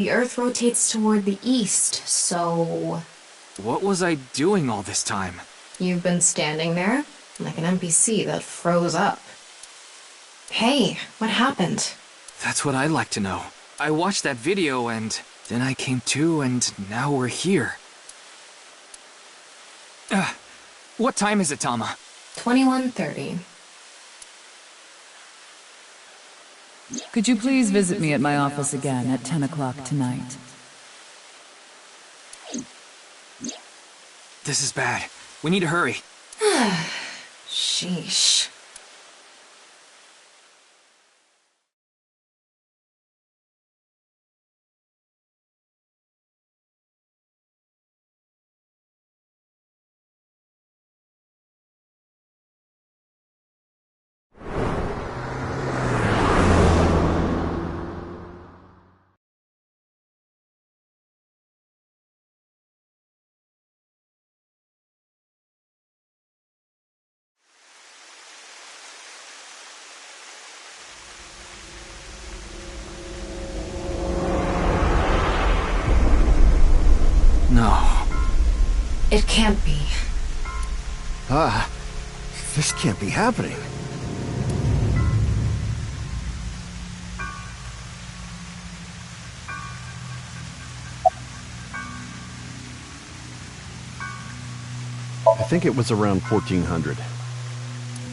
The Earth rotates toward the east, so... What was I doing all this time? You've been standing there, like an NPC that froze up. Hey, what happened? That's what I'd like to know. I watched that video and then I came to and now we're here. What time is it, Tama? 21:30. Could you please visit me at my office again at 10 o'clock tonight? This is bad. We need to hurry. Sheesh. No. It can't be. This can't be happening. I think it was around 1400. The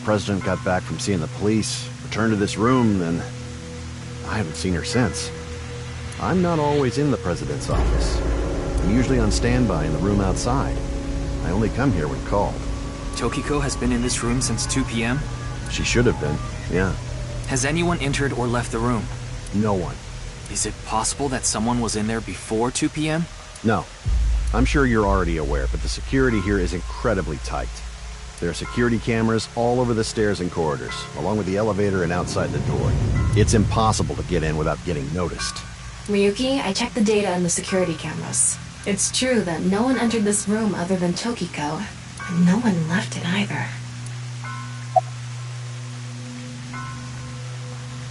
president got back from seeing the police, returned to this room, and I haven't seen her since. I'm not always in the president's office. I'm usually on standby in the room outside. I only come here when called. Tokiko has been in this room since 2 p.m.? She should have been, yeah. Has anyone entered or left the room? No one. Is it possible that someone was in there before 2 p.m.? No. I'm sure you're already aware, but the security here is incredibly tight. There are security cameras all over the stairs and corridors, along with the elevator and outside the door. It's impossible to get in without getting noticed. Ryuki, I checked the data in the security cameras. It's true that no one entered this room other than Tokiko, and no one left it either.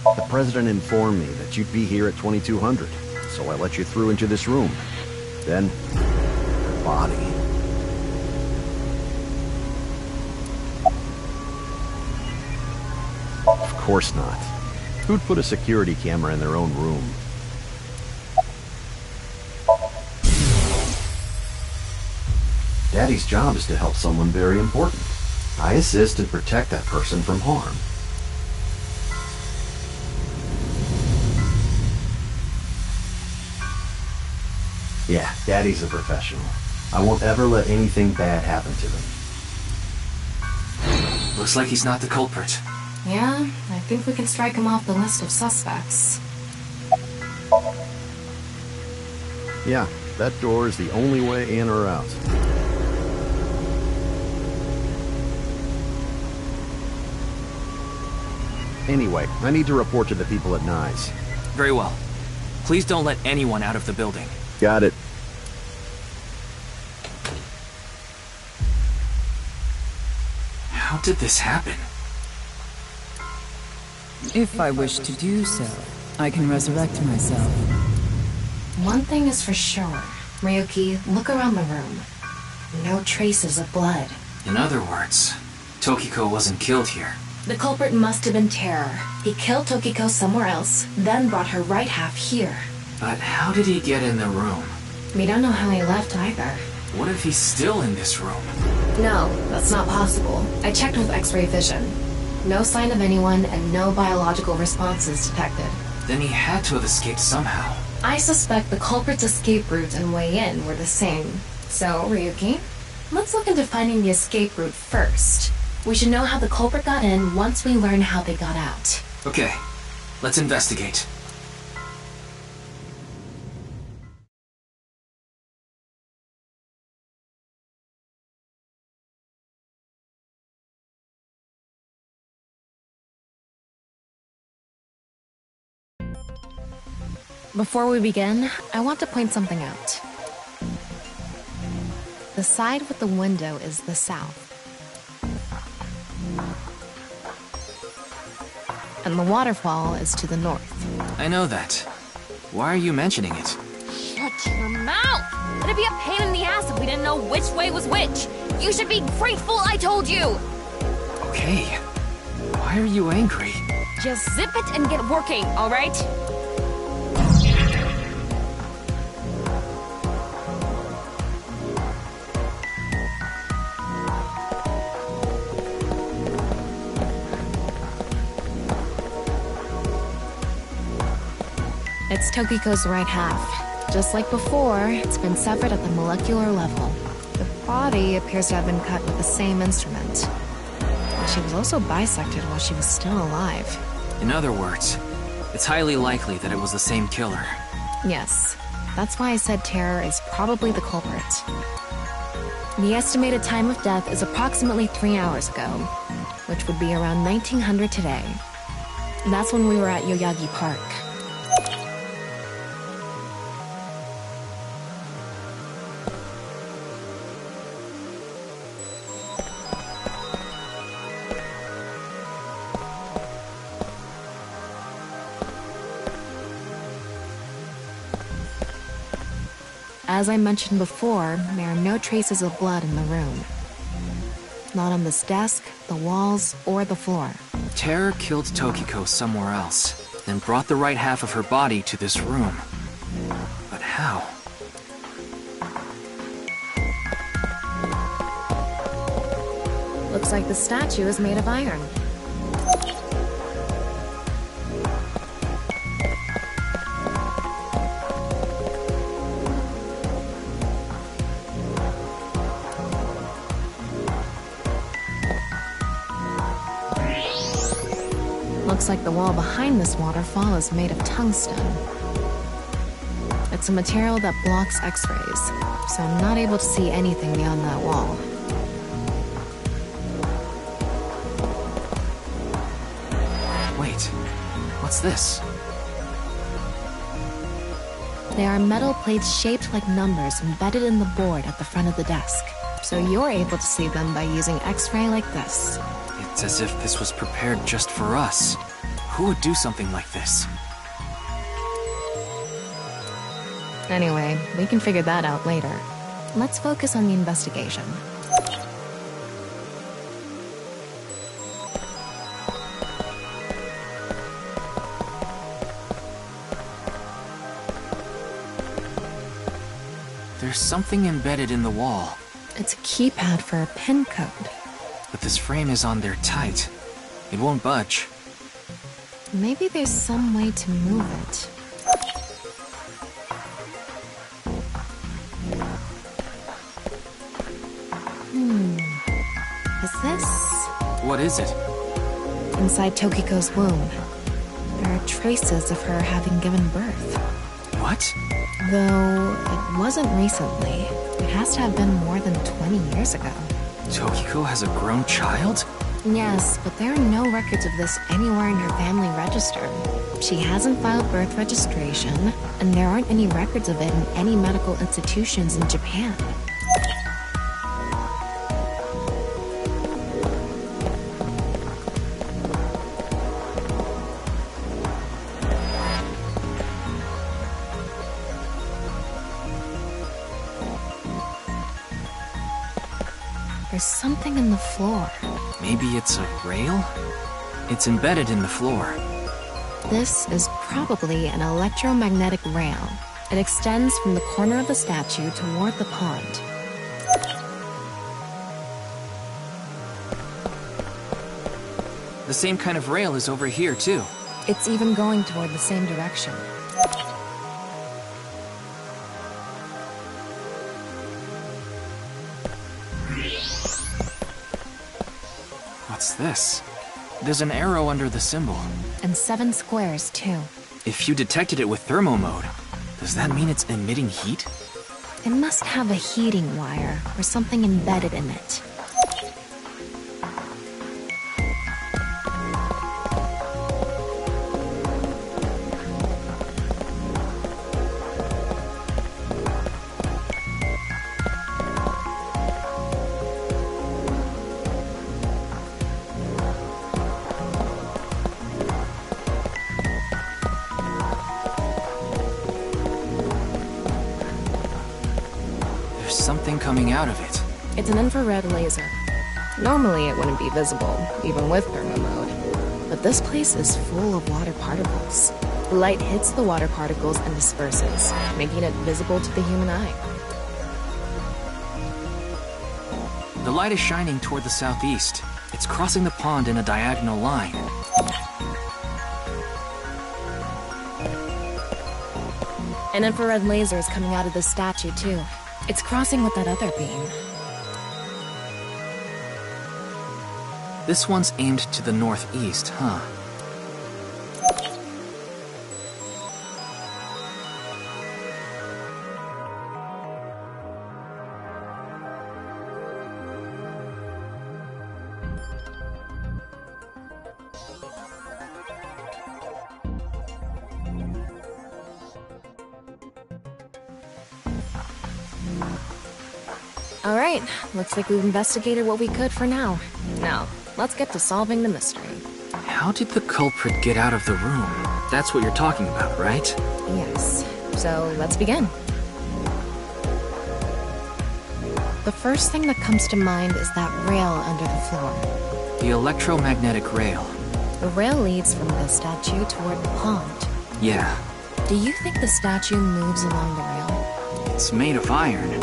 The president informed me that you'd be here at 2200, so I let you through into this room. Then, her body. Of course not. Who'd put a security camera in their own room? Daddy's job is to help someone very important. I assist and protect that person from harm. Yeah, Daddy's a professional. I won't ever let anything bad happen to him. Looks like he's not the culprit. Yeah, I think we can strike him off the list of suspects. Yeah, that door is the only way in or out. Anyway, I need to report to the people at Nye's. Very well. Please don't let anyone out of the building. Got it. How did this happen? If I wish to do so, I can resurrect myself. One thing is for sure. Ryuki, look around the room. No traces of blood. In other words, Tokiko wasn't killed here. The culprit must have been Terror. He killed Tokiko somewhere else, then brought her right half here. But how did he get in the room? We don't know how he left either. What if he's still in this room? No, that's not possible. I checked with X-ray vision. No sign of anyone and no biological responses detected. Then he had to have escaped somehow. I suspect the culprit's escape route and way in were the same. So, Ryuki, let's look into finding the escape route first. We should know how the culprit got in once we learn how they got out. Okay, let's investigate. Before we begin, I want to point something out. The side with the window is the south. And the waterfall is to the north. I know that. Why are you mentioning it? Your mouth! It'd be a pain in the ass if we didn't know which way was which. You should be grateful I told you. Okay. Why are you angry? Just zip it and get working, all right? It's Tokiko's right half. Just like before, it's been severed at the molecular level. The body appears to have been cut with the same instrument. She was also bisected while she was still alive. In other words, it's highly likely that it was the same killer. Yes, that's why I said Terror is probably the culprit. The estimated time of death is approximately 3 hours ago, which would be around 1900 today. That's when we were at Yoyagi Park. As I mentioned before, there are no traces of blood in the room. Not on this desk, the walls, or the floor. Terror killed Tokiko somewhere else, then brought the right half of her body to this room. But how? Looks like the statue is made of iron. Looks like the wall behind this waterfall is made of tungsten. It's a material that blocks X-rays, so I'm not able to see anything beyond that wall. Wait, what's this? They are metal plates shaped like numbers embedded in the board at the front of the desk, so you're able to see them by using X-ray like this. It's as if this was prepared just for us. Who would do something like this? Anyway, we can figure that out later. Let's focus on the investigation. There's something embedded in the wall. It's a keypad for a pin code. But this frame is on there tight. It won't budge. Maybe there's some way to move it. Is this? What is it? Inside Tokiko's womb, there are traces of her having given birth. What? Though it wasn't recently. It has to have been more than 20 years ago. Tokiko has a grown child? Yes, but there are no records of this anywhere in her family register. She hasn't filed birth registration, and there aren't any records of it in any medical institutions in Japan. There's something in the floor. Maybe it's a rail? It's embedded in the floor. This is probably an electromagnetic rail. It extends from the corner of the statue toward the pond. The same kind of rail is over here, too. It's even going toward the same direction. What's this? There's an arrow under the symbol. And 7 squares, too. If you detected it with thermo mode, does that mean it's emitting heat? It must have a heating wire or something embedded in it. There's something coming out of it. It's an infrared laser. Normally it wouldn't be visible, even with thermo mode. But this place is full of water particles. The light hits the water particles and disperses, making it visible to the human eye. The light is shining toward the southeast. It's crossing the pond in a diagonal line. An infrared laser is coming out of this statue, too. It's crossing with that other beam. This one's aimed to the northeast, huh? All right, looks like we've investigated what we could for now. Now, let's get to solving the mystery. How did the culprit get out of the room? That's what you're talking about, right? Yes, so let's begin. The first thing that comes to mind is that rail under the floor. The electromagnetic rail. The rail leads from the statue toward the pond. Yeah, Do you think the statue moves along the rail? it's made of iron.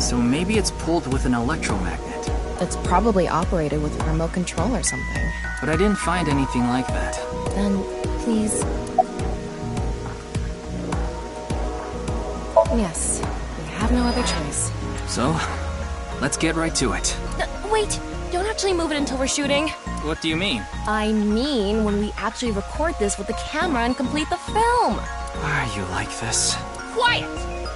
So maybe it's pulled with an electromagnet. It's probably operated with a remote control or something. But I didn't find anything like that. Then, please... Yes, we have no other choice. So, let's get right to it. Wait, don't actually move it until we're shooting. What do you mean? I mean when we actually record this with the camera and complete the film. Why are you like this? Quiet!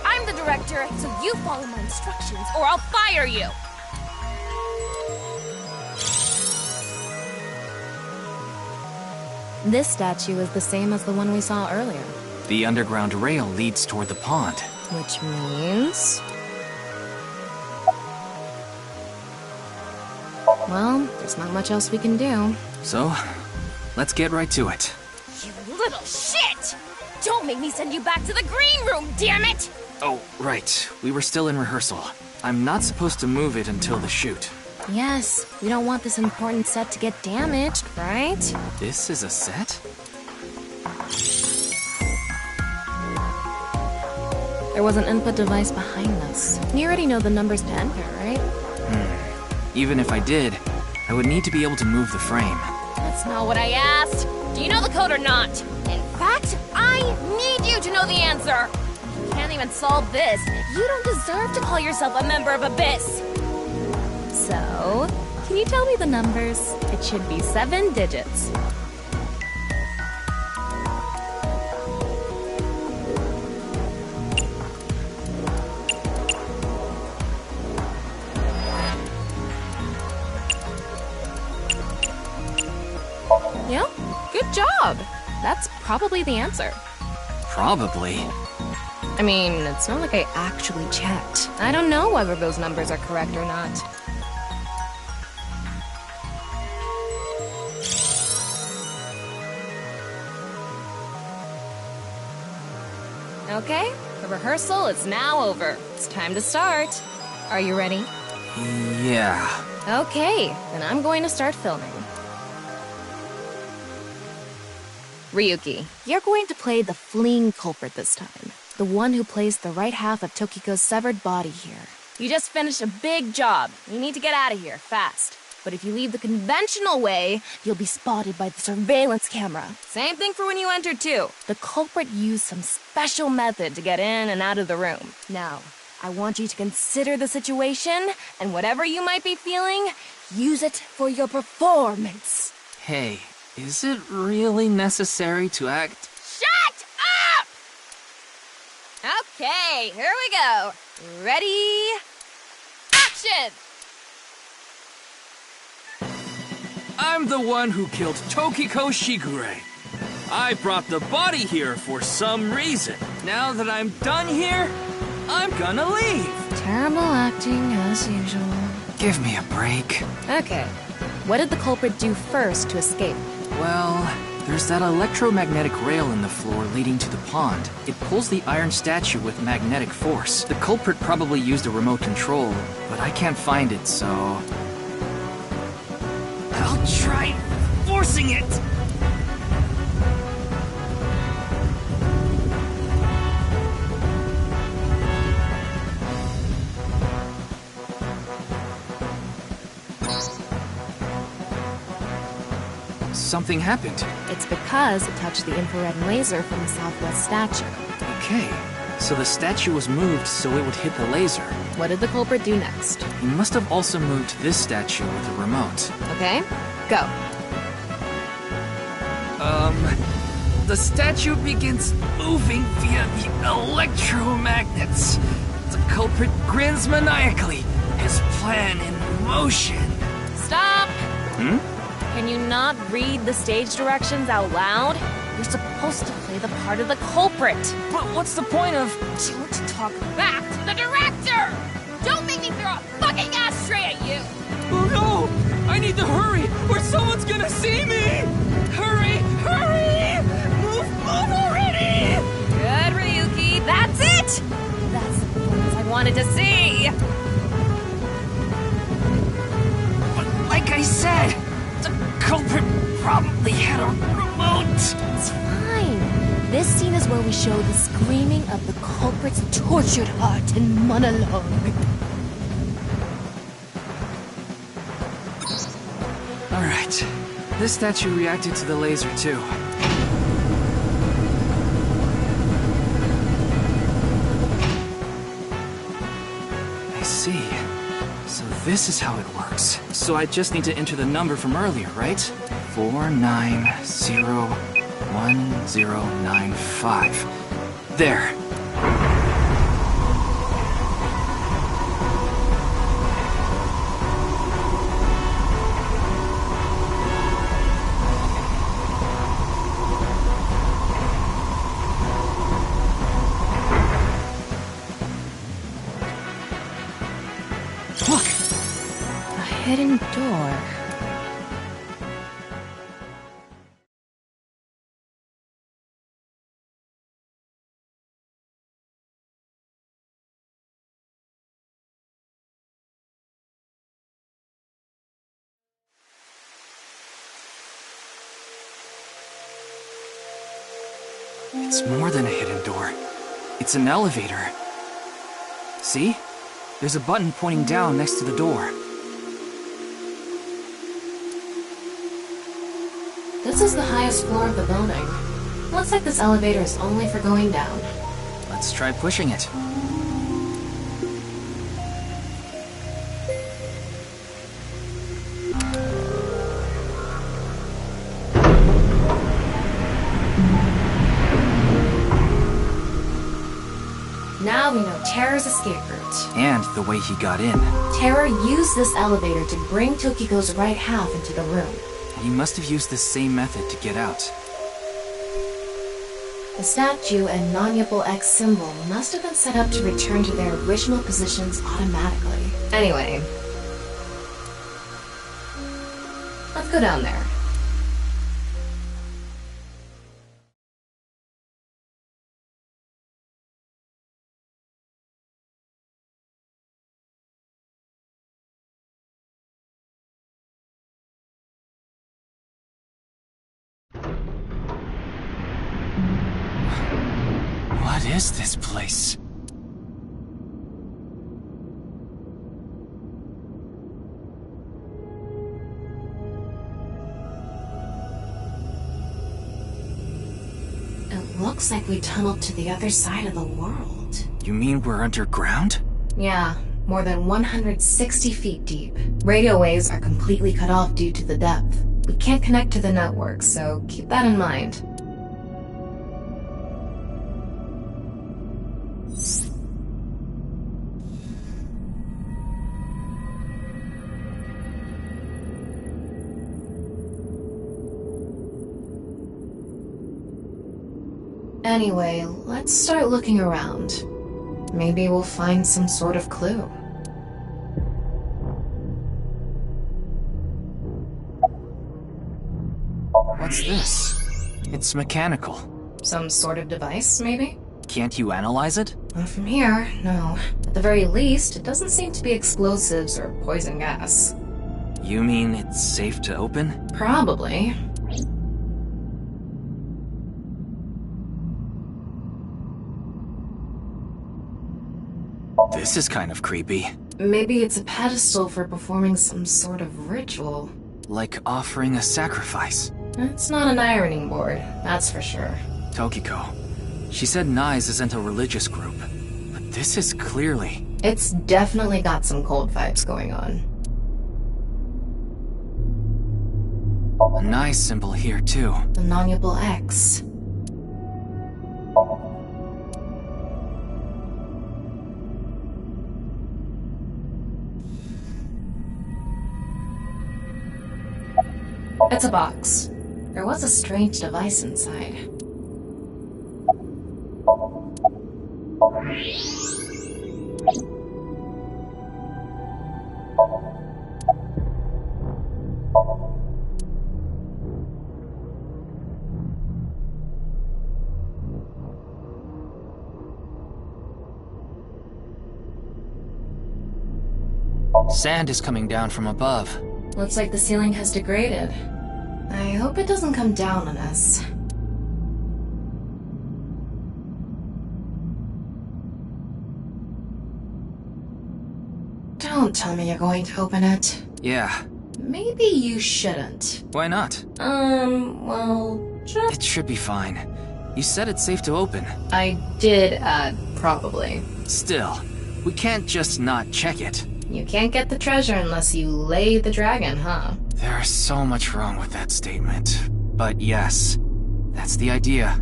I'm the director, so you follow my instructions or I'll fire you! This statue is the same as the one we saw earlier. The underground rail leads toward the pond. Which means... Well, there's not much else we can do. So, let's get right to it. You little shit! Don't make me send you back to the green room, damn it! Oh, right. We were still in rehearsal. I'm not supposed to move it until the shoot. Yes, we don't want this important set to get damaged, right? This is a set? There was an input device behind this. You already know the numbers to enter, right? Even if I did, I would need to be able to move the frame. That's not what I asked. Do you know the code or not? In fact, I need you to know the answer. If you can't even solve this, you don't deserve to call yourself a member of Abyss. So, can you tell me the numbers? It should be 7 digits. Yeah, good job. That's probably the answer. Probably. I mean, it's not like I actually checked. I don't know whether those numbers are correct or not. Okay, the rehearsal is now over. It's time to start. Are you ready? Yeah. Okay, then I'm going to start filming. Ryuki, you're going to play the fleeing culprit this time. The one who placed the right half of Tokiko's severed body here. You just finished a big job. You need to get out of here, fast. But if you leave the conventional way, you'll be spotted by the surveillance camera. Same thing for when you entered, too. The culprit used some special method to get in and out of the room. Now, I want you to consider the situation, and whatever you might be feeling, use it for your performance. Hey, is it really necessary to act? Shut up! Okay, here we go. Ready? Action! I'm the one who killed Tokiko Shigure. I brought the body here for some reason. Now that I'm done here, I'm gonna leave. Terrible acting, as usual. Give me a break. Okay, what did the culprit do first to escape? Well, There's that electromagnetic rail in the floor leading to the pond. It pulls the iron statue with magnetic force. The culprit probably used a remote control, but I can't find it, so... I'll try forcing it! Something happened. It's because it touched the infrared laser from the southwest statue. Okay, so the statue was moved so it would hit the laser. What did the culprit do next? He must have also moved this statue with a remote. Okay, go. The statue begins moving via the electromagnets. The culprit grins maniacally, his plan in motion. Stop! Can you not read the stage directions out loud? You're supposed to play the part of the culprit. But what's the point of... Don't talk back to the director! Don't make me throw a fucking ashtray at you! Oh no! I need to hurry, or someone's gonna see me! Hurry! Hurry! Move already! Good, Ryuki. That's it! That's the performance I wanted to see! But like I said, the culprit probably had a remote. It's fine. This scene is where we show the screaming of the culprit's tortured heart in monologue. Alright. This statue reacted to the laser too. I see. So this is how it works. So I just need to enter the number from earlier, right? 49011095. There. Look! A hidden door. It's more than a hidden door. It's an elevator. See? There's a button pointing down next to the door. This is the highest floor of the building. Looks like this elevator is only for going down. Let's try pushing it. Now we know Terror's escape route. And the way he got in. Terror used this elevator to bring Tokiko's right half into the room. He must have used the same method to get out. The statue and non-Yipple X symbol must have been set up to return to their original positions automatically. Anyway, let's go down there. What is this place? It looks like we tunneled to the other side of the world. You mean we're underground? Yeah, more than 160 feet deep. Radio waves are completely cut off due to the depth. We can't connect to the network, so keep that in mind. Anyway, let's start looking around. Maybe we'll find some sort of clue. What's this? It's mechanical. Some sort of device, maybe? Can't you analyze it? Not from here, no. At the very least, it doesn't seem to be explosives or poison gas. You mean it's safe to open? Probably. This is kind of creepy. Maybe it's a pedestal for performing some sort of ritual. Like offering a sacrifice. It's not an ironing board, that's for sure. Tokiko. She said Nyes isn't a religious group. But this is clearly... It's definitely got some cold vibes going on. A Nyes symbol here, too. The non-upal X. It's a box. There was a strange device inside. Sand is coming down from above. Looks like the ceiling has degraded. I hope it doesn't come down on us. Don't tell me you're going to open it. Yeah. Maybe you shouldn't. Why not? Well, just... It should be fine. You said it's safe to open. I did add probably. Still, we can't just not check it. You can't get the treasure unless you lay the dragon, huh? There's so much wrong with that statement. But yes, that's the idea.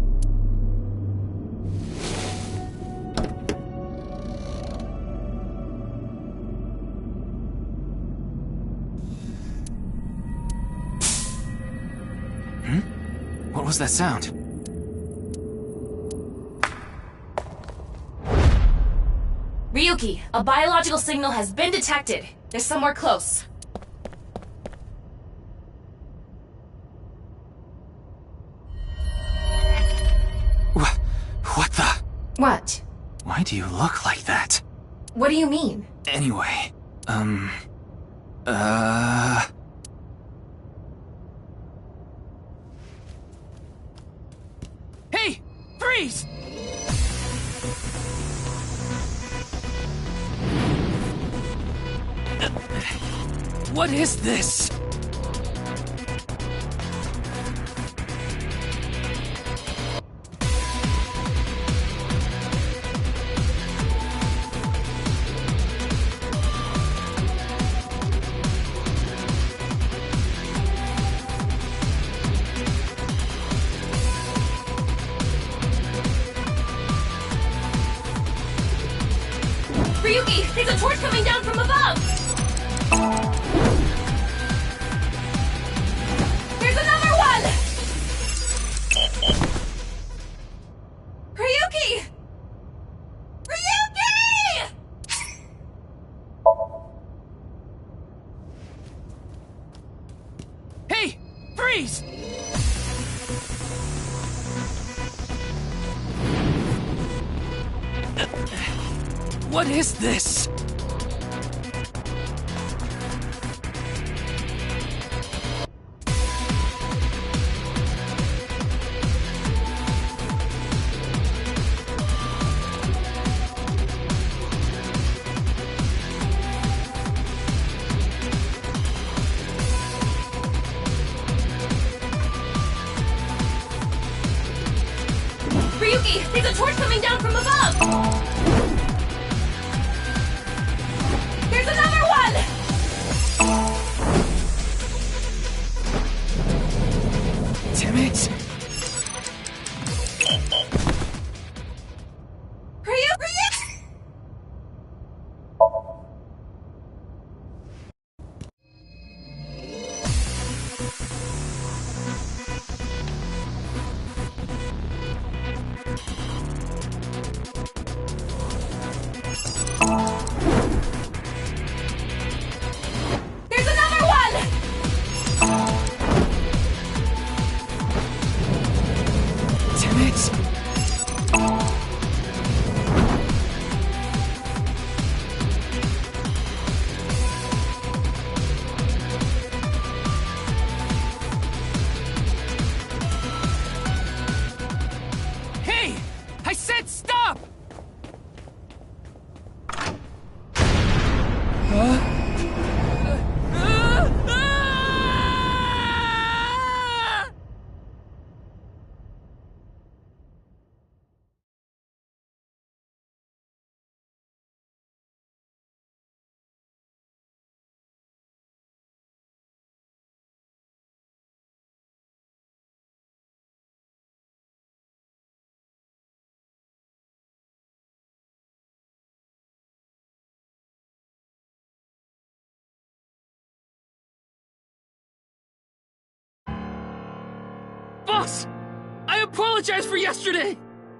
What was that sound? Ryuki, a biological signal has been detected. They're somewhere close. What the? What? Why do you look like that? What do you mean? Anyway, Hey! Freeze! What is this? Ryuki, there's a torch coming down from above! There's another one! Ryuki! Ryuki! Hey! Freeze! What is this? Ryuki, there's a torch coming down from above! There's another one! Damn it! Ryuki! There's another one! Boss! I apologize for yesterday!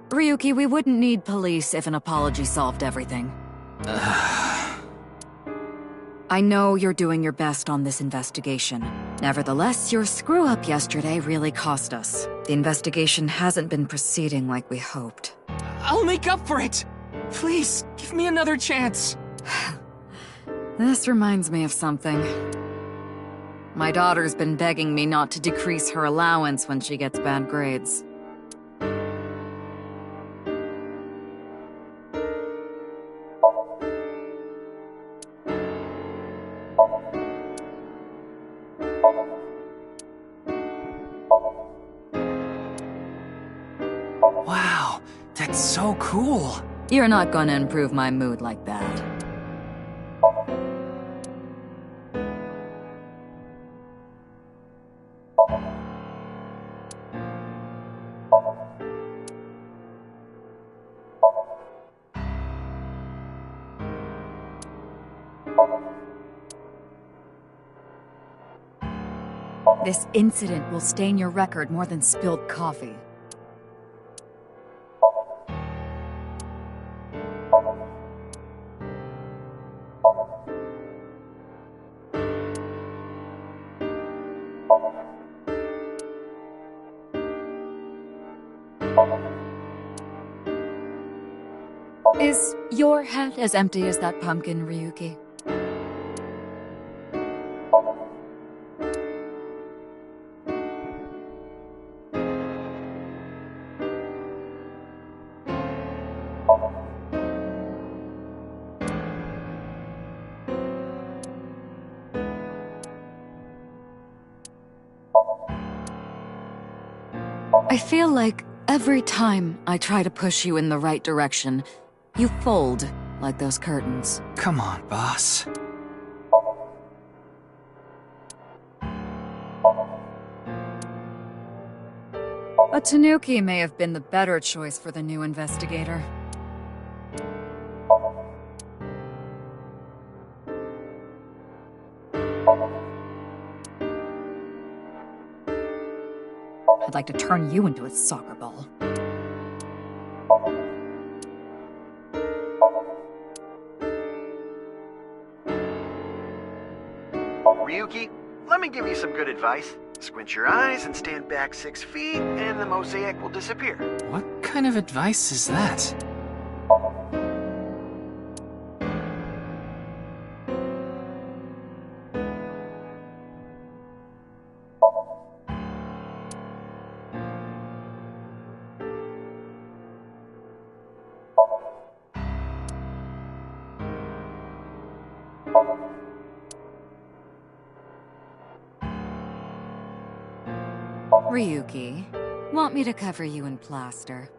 Ryuki, we wouldn't need police if an apology solved everything. I know you're doing your best on this investigation. Nevertheless, your screw-up yesterday really cost us. The investigation hasn't been proceeding like we hoped. I'll make up for it! Please, give me another chance. This reminds me of something. My daughter's been begging me not to decrease her allowance when she gets bad grades. Wow, that's so cool. You're not gonna improve my mood like that. This incident will stain your record more than spilled coffee. Is your head as empty as that pumpkin, Ryuki? I feel like every time I try to push you in the right direction, you fold like those curtains. Come on, boss. A Tanuki may have been the better choice for the new investigator. I'd like to turn you into a soccer ball. Ryuki, let me give you some good advice. Squint your eyes and stand back 6 feet, and the mosaic will disappear. What kind of advice is that? Ryuki, want me to cover you in plaster?